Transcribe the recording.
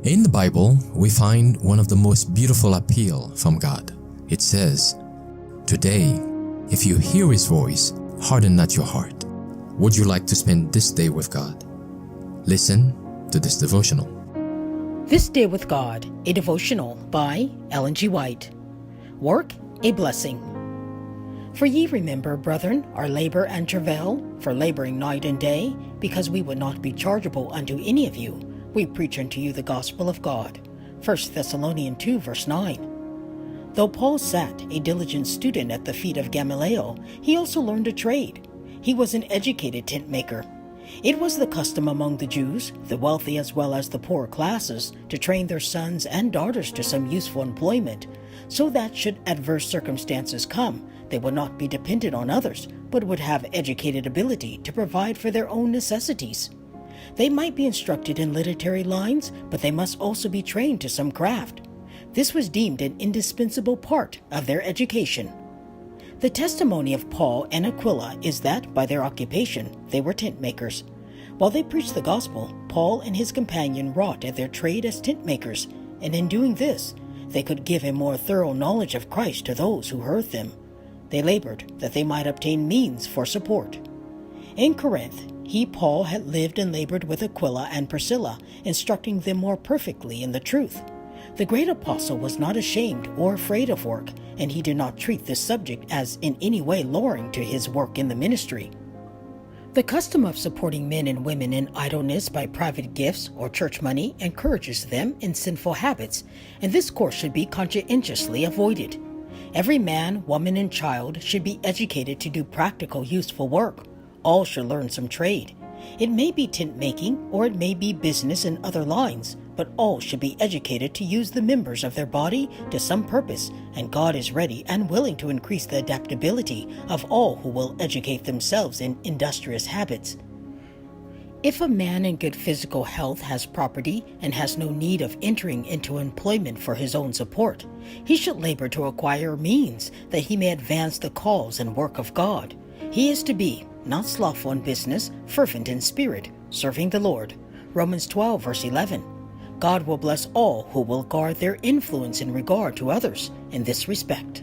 In the Bible, we find one of the most beautiful appeal from God. It says, "Today, if you hear His voice, harden not your heart." Would you like to spend this day with God? Listen to this devotional. This Day with God, a devotional by Ellen G. White. Work, a blessing. For ye remember, brethren, our labor and travail, for laboring night and day, because we would not be chargeable unto any of you, we preach unto you the gospel of God. 1 Thessalonians 2, verse 9. Though Paul sat, a diligent student at the feet of Gamaliel, he also learned a trade. He was an educated tent maker. It was the custom among the Jews, the wealthy as well as the poor classes, to train their sons and daughters to some useful employment, so that should adverse circumstances come, they would not be dependent on others, but would have educated ability to provide for their own necessities. They might be instructed in literary lines, but they must also be trained to some craft. This was deemed an indispensable part of their education. The testimony of Paul and Aquila is that, by their occupation, they were tent makers. While they preached the gospel, Paul and his companion wrought at their trade as tent makers, and in doing this, they could give a more thorough knowledge of Christ to those who heard them. They labored that they might obtain means for support. In Corinth, Paul, had lived and labored with Aquila and Priscilla, instructing them more perfectly in the truth. The great apostle was not ashamed or afraid of work, and he did not treat this subject as in any way lowering to his work in the ministry. The custom of supporting men and women in idleness by private gifts or church money encourages them in sinful habits, and this course should be conscientiously avoided. Every man, woman, and child should be educated to do practical, useful work. All should learn some trade. It may be tent making, or it may be business in other lines, but all should be educated to use the members of their body to some purpose, and God is ready and willing to increase the adaptability of all who will educate themselves in industrious habits. If a man in good physical health has property and has no need of entering into employment for his own support, he should labor to acquire means that he may advance the cause and work of God. He is to be not slothful in business, fervent in spirit, serving the Lord. Romans 12, verse 11. God will bless all who will guard their influence in regard to others in this respect.